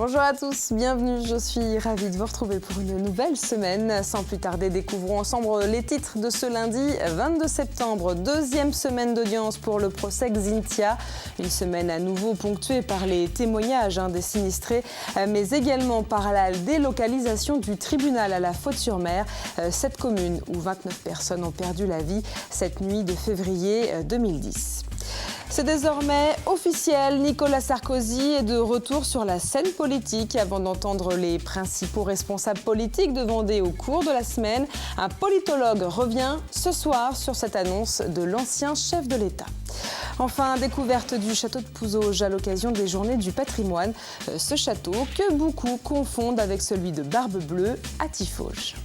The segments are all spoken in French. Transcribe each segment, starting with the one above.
Bonjour à tous, bienvenue, je suis ravie de vous retrouver pour une nouvelle semaine. Sans plus tarder, découvrons ensemble les titres de ce lundi 22 septembre. Deuxième semaine d'audience pour le procès Xynthia. Une semaine à nouveau ponctuée par les témoignages des sinistrés, mais également par la délocalisation du tribunal à la Faute-sur-Mer. Cette commune où 29 personnes ont perdu la vie cette nuit de février 2010. C'est désormais officiel, Nicolas Sarkozy est de retour sur la scène politique. Avant d'entendre les principaux responsables politiques de Vendée au cours de la semaine, un politologue revient ce soir sur cette annonce de l'ancien chef de l'État. Enfin, découverte du château de Pouzauges à l'occasion des Journées du patrimoine. Ce château que beaucoup confondent avec celui de Barbe-Bleue à Tiffauges.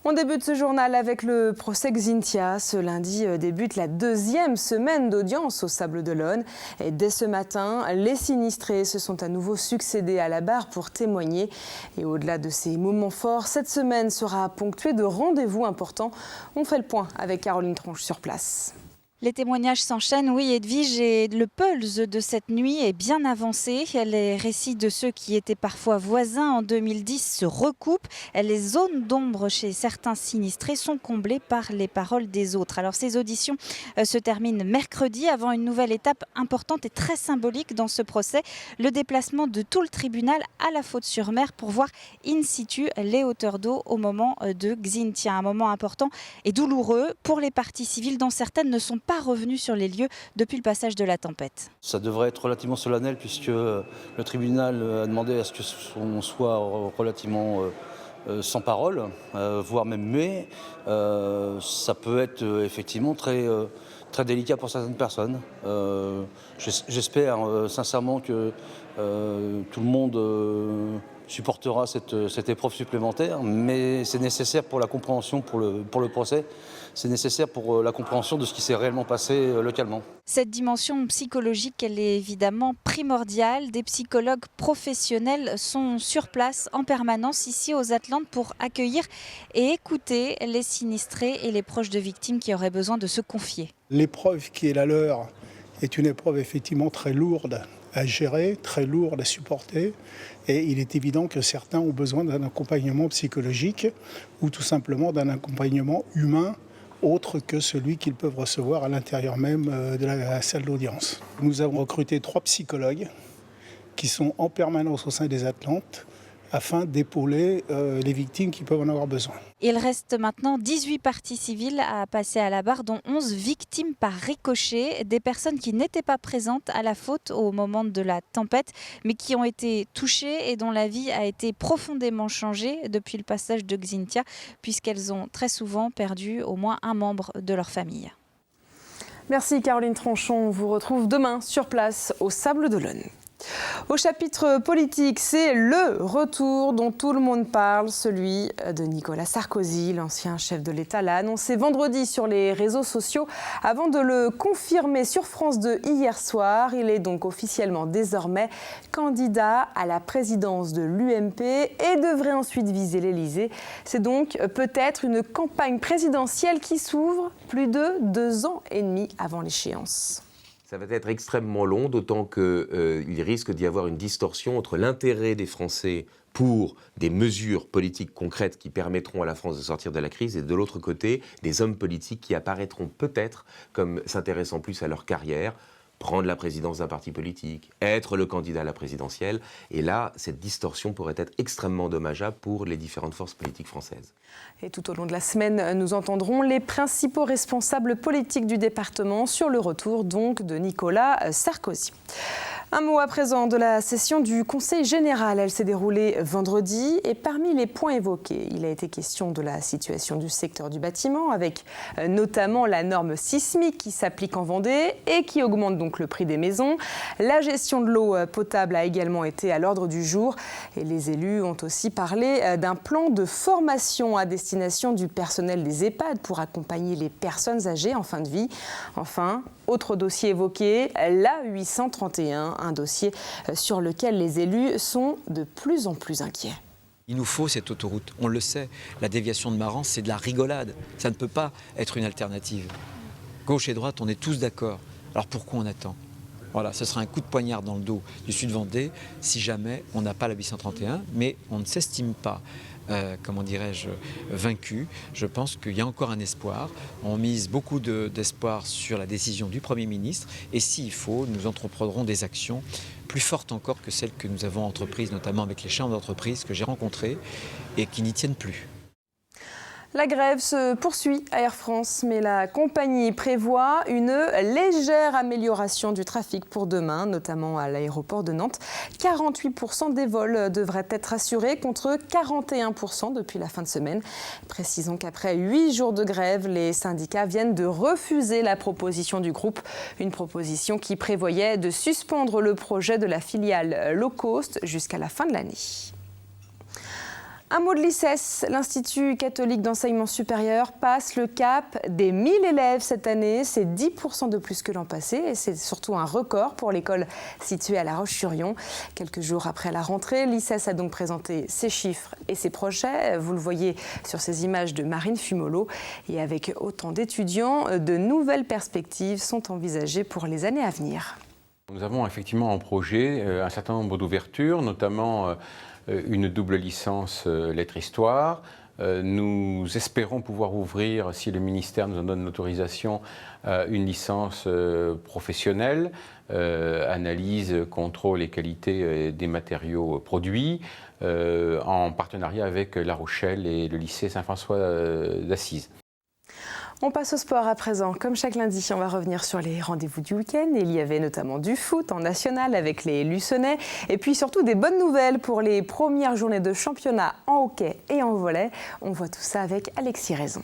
On débute ce journal avec le procès Xynthia. Ce lundi débute la deuxième semaine d'audience au Sables-d'Olonne. Et dès ce matin, les sinistrés se sont à nouveau succédés à la barre pour témoigner. Et au-delà de ces moments forts, cette semaine sera ponctuée de rendez-vous importants. On fait le point avec Caroline Tronche sur place. Les témoignages s'enchaînent, oui Edwige, et le pulse de cette nuit est bien avancé. Les récits de ceux qui étaient parfois voisins en 2010 se recoupent. Les zones d'ombre chez certains sinistrés sont comblées par les paroles des autres. Alors ces auditions se terminent mercredi avant une nouvelle étape importante et très symbolique dans ce procès. Le déplacement de tout le tribunal à la Faute-sur-Mer pour voir in situ les hauteurs d'eau au moment de Xynthia. Un moment important et douloureux pour les parties civiles dont certaines ne sont pas revenus sur les lieux depuis le passage de la tempête. Ça devrait être relativement solennel puisque le tribunal a demandé à ce qu'on soit relativement sans parole, voire même muet. Ça peut être effectivement très délicat pour certaines personnes. J'espère sincèrement que tout le monde supportera cette épreuve supplémentaire, mais c'est nécessaire pour la compréhension, pour le procès. C'est nécessaire pour la compréhension de ce qui s'est réellement passé localement. Cette dimension psychologique, elle est évidemment primordiale. Des psychologues professionnels sont sur place en permanence ici aux Atlantes pour accueillir et écouter les sinistrés et les proches de victimes qui auraient besoin de se confier. L'épreuve qui est la leur est une épreuve effectivement très lourde à gérer, très lourde à supporter. Et il est évident que certains ont besoin d'un accompagnement psychologique ou tout simplement d'un accompagnement humain autre que celui qu'ils peuvent recevoir à l'intérieur même de la salle d'audience. Nous avons recruté 3 psychologues qui sont en permanence au sein des Atlantes afin d'épauler les victimes qui peuvent en avoir besoin. Il reste maintenant 18 parties civiles à passer à la barre, dont 11 victimes par ricochet, des personnes qui n'étaient pas présentes à la faute au moment de la tempête, mais qui ont été touchées et dont la vie a été profondément changée depuis le passage de Xynthia, puisqu'elles ont très souvent perdu au moins un membre de leur famille. Merci Caroline Tronchon, on vous retrouve demain sur place au Sables-d'Olonne. Au chapitre politique, c'est le retour dont tout le monde parle, celui de Nicolas Sarkozy. L'ancien chef de l'État l'a annoncé vendredi sur les réseaux sociaux avant de le confirmer sur France 2 hier soir. Il est donc officiellement désormais candidat à la présidence de l'UMP et devrait ensuite viser l'Élysée. C'est donc peut-être une campagne présidentielle qui s'ouvre plus de 2 ans et demi avant l'échéance. Ça va être extrêmement long, d'autant qu'il risque d'y avoir une distorsion entre l'intérêt des Français pour des mesures politiques concrètes qui permettront à la France de sortir de la crise et de l'autre côté, des hommes politiques qui apparaîtront peut-être comme s'intéressant plus à leur carrière, prendre la présidence d'un parti politique, être le candidat à la présidentielle. Et là, cette distorsion pourrait être extrêmement dommageable pour les différentes forces politiques françaises. Et tout au long de la semaine, nous entendrons les principaux responsables politiques du département sur le retour donc de Nicolas Sarkozy. Un mot à présent de la session du Conseil général. Elle s'est déroulée vendredi et parmi les points évoqués, il a été question de la situation du secteur du bâtiment avec notamment la norme sismique qui s'applique en Vendée et qui augmente donc le prix des maisons. La gestion de l'eau potable a également été à l'ordre du jour et les élus ont aussi parlé d'un plan de formation à destination du personnel des EHPAD pour accompagner les personnes âgées en fin de vie. Enfin, autre dossier évoqué, l'A831, un dossier sur lequel les élus sont de plus en plus inquiets. Il nous faut cette autoroute, on le sait. La déviation de Marans, c'est de la rigolade. Ça ne peut pas être une alternative. Gauche et droite, on est tous d'accord. Alors pourquoi on attend ? Voilà, ce sera un coup de poignard dans le dos du Sud-Vendée si jamais on n'a pas la 831, mais on ne s'estime pas vaincu. Je pense qu'il y a encore un espoir. On mise beaucoup d'espoir sur la décision du Premier ministre et s'il faut, nous entreprendrons des actions plus fortes encore que celles que nous avons entreprises, notamment avec les chambres d'entreprise que j'ai rencontrées et qui n'y tiennent plus. La grève se poursuit à Air France, mais la compagnie prévoit une légère amélioration du trafic pour demain, notamment à l'aéroport de Nantes. 48% des vols devraient être assurés contre 41% depuis la fin de semaine. Précisons qu'après 8 jours de grève, les syndicats viennent de refuser la proposition du groupe. Une proposition qui prévoyait de suspendre le projet de la filiale low cost jusqu'à la fin de l'année. Un mot de l'ICES, l'Institut catholique d'enseignement supérieur passe le cap des 1000 élèves cette année. C'est 10% de plus que l'an passé et c'est surtout un record pour l'école située à La Roche-sur-Yon. Quelques jours après la rentrée, l'ICES a donc présenté ses chiffres et ses projets. Vous le voyez sur ces images de Marine Fumolo. Et avec autant d'étudiants, de nouvelles perspectives sont envisagées pour les années à venir. Nous avons effectivement en projet un certain nombre d'ouvertures, notamment une double licence lettres-histoire. Nous espérons pouvoir ouvrir, si le ministère nous en donne l'autorisation, une licence professionnelle, analyse, contrôle et qualité des matériaux produits, en partenariat avec La Rochelle et le lycée Saint-François d'Assise. On passe au sport à présent. Comme chaque lundi, on va revenir sur les rendez-vous du week-end. Il y avait notamment du foot en national avec les Luçonnais. Et puis surtout des bonnes nouvelles pour les premières journées de championnat en hockey et en volley. On voit tout ça avec Alexis Raison.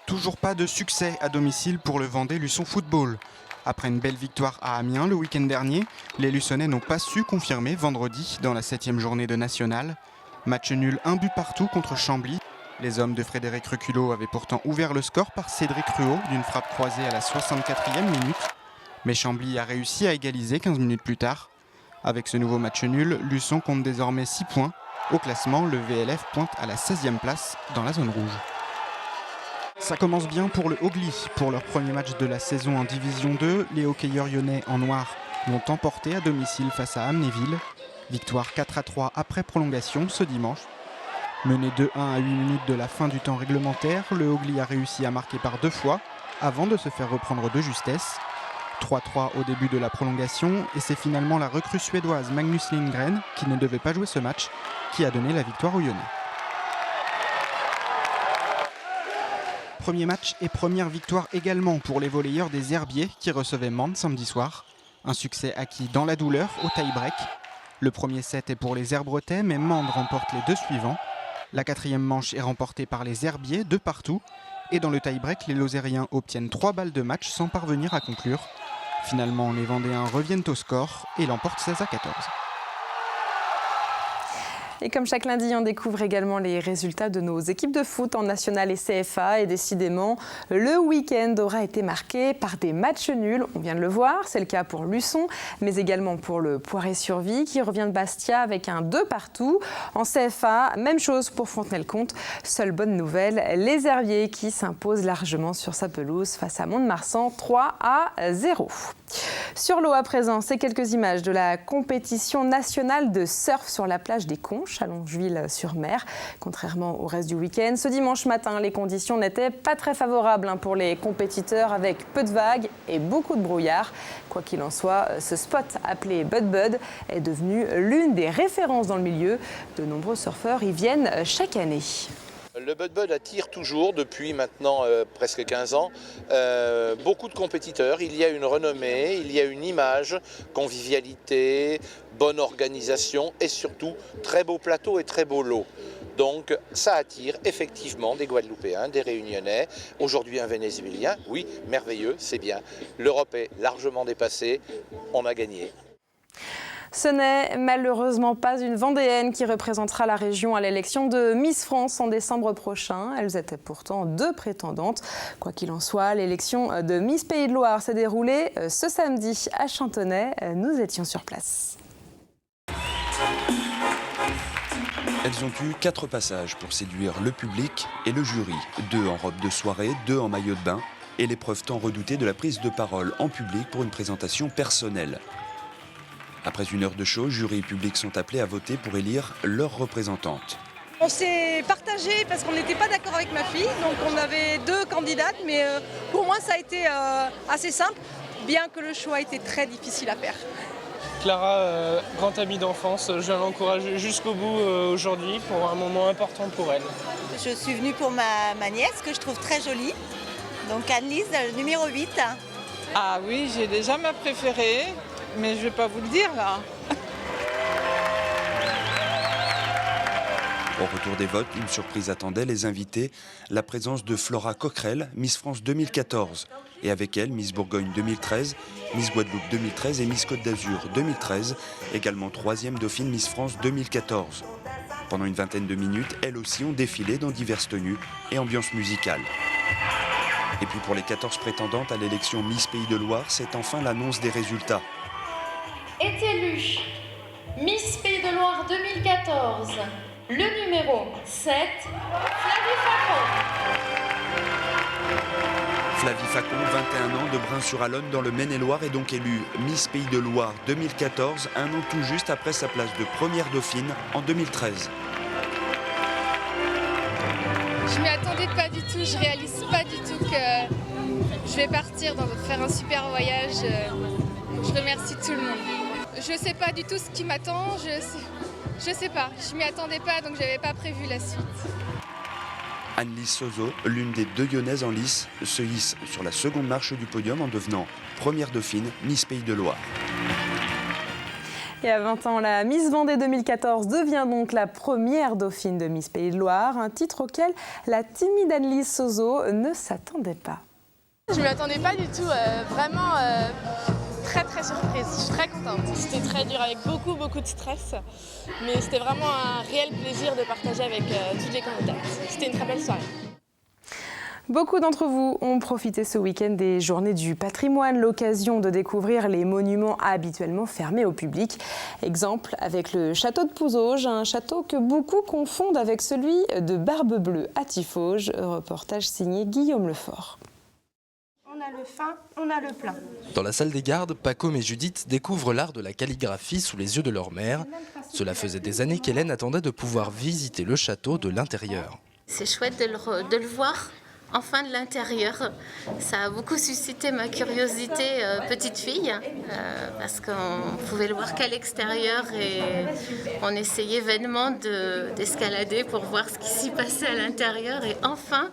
Toujours pas de succès à domicile pour le Vendée Luçon Football. Après une belle victoire à Amiens le week-end dernier, les Luçonnais n'ont pas su confirmer vendredi dans la 7e journée de national. Match nul, 1 but partout contre Chambly. Les hommes de Frédéric Reculot avaient pourtant ouvert le score par Cédric Ruot d'une frappe croisée à la 64e minute. Mais Chambly a réussi à égaliser 15 minutes plus tard. Avec ce nouveau match nul, Luçon compte désormais 6 points. Au classement, le VLF pointe à la 16e place dans la zone rouge. Ça commence bien pour le Hogli. Pour leur premier match de la saison en Division 2, les hockeyeurs lyonnais en noir l'ont emporté à domicile face à Amnéville. Victoire 4-3 après prolongation ce dimanche. Mené 2-1 à 8 minutes de la fin du temps réglementaire, le Hogli a réussi à marquer par 2 fois avant de se faire reprendre de justesse. 3-3 au début de la prolongation et c'est finalement la recrue suédoise Magnus Lindgren, qui ne devait pas jouer ce match, qui a donné la victoire aux Lyonnais. Premier match et première victoire également pour les volleyeurs des Herbiers qui recevaient Mende samedi soir. Un succès acquis dans la douleur au tie-break. Le premier set est pour les Herbretais mais Mende remporte les 2 suivants. La 4e manche est remportée par les Herbiers de partout. Et dans le tie-break, les Lozériens obtiennent 3 balles de match sans parvenir à conclure. Finalement, les Vendéens reviennent au score et l'emportent 16-14. Et comme chaque lundi, on découvre également les résultats de nos équipes de foot en national et CFA. Et décidément, le week-end aura été marqué par des matchs nuls. On vient de le voir, c'est le cas pour Luçon, mais également pour le Poiré-sur-Vie qui revient de Bastia avec un 2 partout. En CFA, même chose pour Fontenay-le-Comte. Seule bonne nouvelle, les Herbiers qui s'imposent largement sur sa pelouse face à Mont-de-Marsan 3-0. Sur l'eau à présent, c'est quelques images de la compétition nationale de surf sur la plage des Conches à Longeville-sur-Mer. Contrairement au reste du week-end, ce dimanche matin, les conditions n'étaient pas très favorables pour les compétiteurs avec peu de vagues et beaucoup de brouillard. Quoi qu'il en soit, ce spot appelé Bud Bud est devenu l'une des références dans le milieu. De nombreux surfeurs y viennent chaque année. Le Bud Bud attire toujours depuis maintenant presque 15 ans beaucoup de compétiteurs. Il y a une renommée, il y a une image, convivialité, bonne organisation et surtout très beau plateau et très beau lot. Donc ça attire effectivement des Guadeloupéens, des Réunionnais, aujourd'hui un Vénézuélien. Oui, merveilleux, c'est bien. L'Europe est largement dépassée, on a gagné. Ce n'est malheureusement pas une Vendéenne qui représentera la région à l'élection de Miss France en décembre prochain. Elles étaient pourtant 2 prétendantes. Quoi qu'il en soit, l'élection de Miss Pays de Loire s'est déroulée ce samedi à Chantonnay. Nous étions sur place. Elles ont eu 4 passages pour séduire le public et le jury. 2 en robe de soirée, 2 en maillot de bain et l'épreuve tant redoutée de la prise de parole en public pour une présentation personnelle. Après 1 heure de show, jury et public sont appelés à voter pour élire leur représentante. On s'est partagé parce qu'on n'était pas d'accord avec ma fille, donc on avait 2 candidates, mais pour moi ça a été assez simple, bien que le choix était très difficile à faire. Clara, grande amie d'enfance, je viens l'encourager jusqu'au bout aujourd'hui pour un moment important pour elle. Je suis venue pour ma nièce que je trouve très jolie, donc Anne-Lise, numéro 8. Ah oui, j'ai déjà ma préférée, mais je ne vais pas vous le dire là. Au retour des votes, une surprise attendait les invités, la présence de Flora Coquerel, Miss France 2014. Et avec elle, Miss Bourgogne 2013, Miss Guadeloupe 2013 et Miss Côte d'Azur 2013, également 3e dauphine Miss France 2014. Pendant une vingtaine de minutes, elles aussi ont défilé dans diverses tenues et ambiances musicales. Et puis pour les 14 prétendantes à l'élection Miss Pays de Loire, c'est enfin l'annonce des résultats. Est élue Miss Pays de Loire 2014, le numéro 7, Flavie Facon. Flavie Facon, 21 ans, de Brain-sur-Alonne dans le Maine-et-Loire, est donc élue Miss Pays de Loire 2014, un an tout juste après sa place de première dauphine en 2013. Je m'y attendais pas du tout, je réalise pas du tout que je vais partir faire un super voyage. Je remercie tout le monde. Je sais pas du tout ce qui m'attend, je sais pas, je m'y attendais pas donc j'avais pas prévu la suite. Anne-Lise Sozo, l'une des 2 Lyonnaises en lice, se hisse sur la seconde marche du podium en devenant première dauphine Miss Pays de Loire. Et à 20 ans, la Miss Vendée 2014 devient donc la première dauphine de Miss Pays de Loire, un titre auquel la timide Anne-Lise Sozo ne s'attendait pas. Je m'y attendais pas du tout, vraiment très surprise, je suis très contente. C'était très dur avec beaucoup de stress, mais c'était vraiment un réel plaisir de partager avec toutes les candidates. C'était une très belle soirée. Beaucoup d'entre vous ont profité ce week-end des Journées du patrimoine, l'occasion de découvrir les monuments habituellement fermés au public. Exemple avec le château de Pouzauges, un château que beaucoup confondent avec celui de Barbe-Bleue à Tiffauges. Reportage signé Guillaume Lefort. On a le fin, on a le plein. Dans la salle des gardes, Pacôme et Judith découvrent l'art de la calligraphie sous les yeux de leur mère. Cela faisait des années qu'Hélène attendait de pouvoir visiter le château de l'intérieur. C'est chouette de le voir. Enfin de l'intérieur, ça a beaucoup suscité ma curiosité petite fille parce qu'on pouvait le voir qu'à l'extérieur et on essayait vainement d'escalader pour voir ce qui s'y passait à l'intérieur et enfin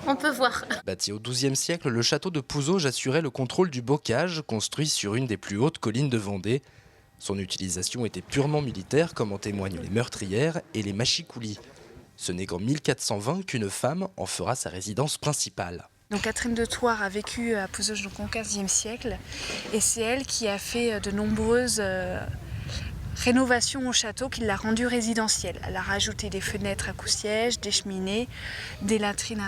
on peut voir. Bâti au XIIe siècle, le château de Pouzauges assurait le contrôle du bocage construit sur une des plus hautes collines de Vendée. Son utilisation était purement militaire comme en témoignent les meurtrières et les machicoulis. Ce n'est qu'en 1420 qu'une femme en fera sa résidence principale. Donc Catherine de Thouars a vécu à Pouzauges au XVe siècle et c'est elle qui a fait de nombreuses rénovations au château qui l'a rendu résidentiel. Elle a rajouté des fenêtres à coups-sièges, des cheminées, des latrines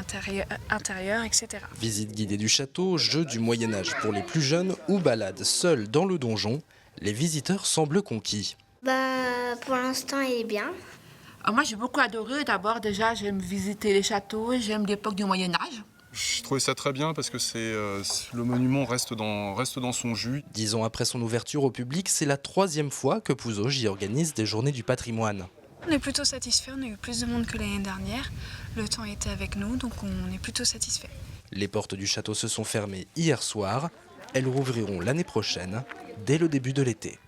intérieures, etc. Visite guidée du château, jeu du Moyen-Âge pour les plus jeunes ou balade seule dans le donjon, les visiteurs semblent conquis. Pour l'instant, il est bien. Moi, j'ai beaucoup adoré. D'abord, déjà, j'aime visiter les châteaux, j'aime l'époque du Moyen-Âge. Je trouvais ça très bien parce que le monument reste dans son jus. 10 ans après son ouverture au public, c'est la 3e fois que Pouzauges y organise des Journées du patrimoine. On est plutôt satisfait, on a eu plus de monde que l'année dernière. Le temps était avec nous, donc on est plutôt satisfait. Les portes du château se sont fermées hier soir. Elles rouvriront l'année prochaine, dès le début de l'été.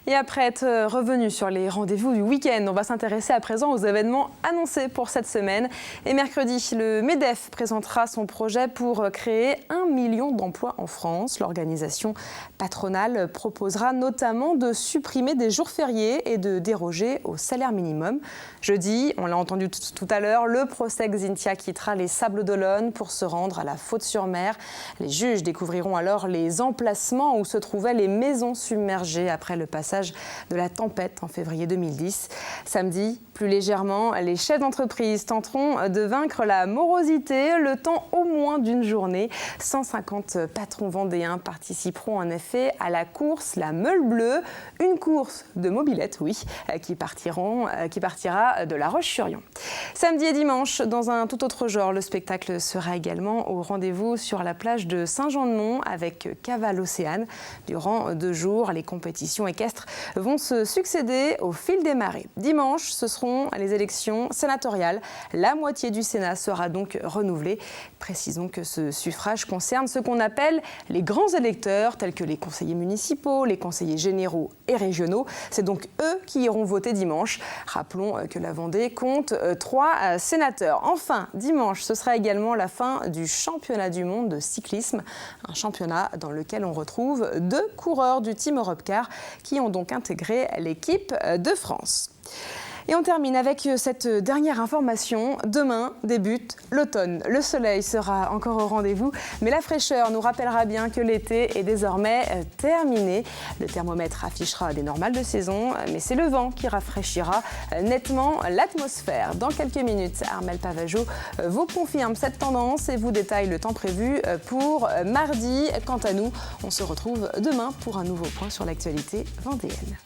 Et après être revenu sur les rendez-vous du week-end, on va s'intéresser à présent aux événements annoncés pour cette semaine. Et mercredi, le MEDEF présentera son projet pour créer 1 million d'emplois en France. L'organisation patronale proposera notamment de supprimer des jours fériés et de déroger au salaire minimum. Jeudi, on l'a entendu tout à l'heure, le procès Xynthia quittera les Sables-d'Olonne pour se rendre à la Faute-sur-Mer. Les juges découvriront alors les emplacements où se trouvaient les maisons submergées après le passage passage de la tempête en février 2010. Samedi, plus légèrement, les chefs d'entreprise tenteront de vaincre la morosité le temps au moins d'une journée. 150 patrons vendéens participeront en effet à la course La Meule Bleue, une course de mobylettes, oui, qui partira de La Roche-sur-Yon. Samedi et dimanche, dans un tout autre genre, le spectacle sera également au rendez-vous sur la plage de Saint-Jean-de-Mont avec Cavale Océane. Durant 2 jours, les compétitions équestres vont se succéder au fil des marées. Dimanche, ce seront les élections sénatoriales. La moitié du Sénat sera donc renouvelée. Précisons que ce suffrage concerne ce qu'on appelle les grands électeurs, tels que les conseillers municipaux, les conseillers généraux et régionaux. C'est donc eux qui iront voter dimanche. Rappelons que la Vendée compte 3 sénateurs. Enfin, dimanche, ce sera également la fin du championnat du monde de cyclisme, un championnat dans lequel on retrouve 2 coureurs du Team Europcar qui ont donc intégré l'équipe de France. Et on termine avec cette dernière information. Demain débute l'automne. Le soleil sera encore au rendez-vous, mais la fraîcheur nous rappellera bien que l'été est désormais terminé. Le thermomètre affichera des normales de saison, mais c'est le vent qui rafraîchira nettement l'atmosphère. Dans quelques minutes, Armelle Pavageau vous confirme cette tendance et vous détaille le temps prévu pour mardi. Quant à nous, on se retrouve demain pour un nouveau point sur l'actualité vendéenne.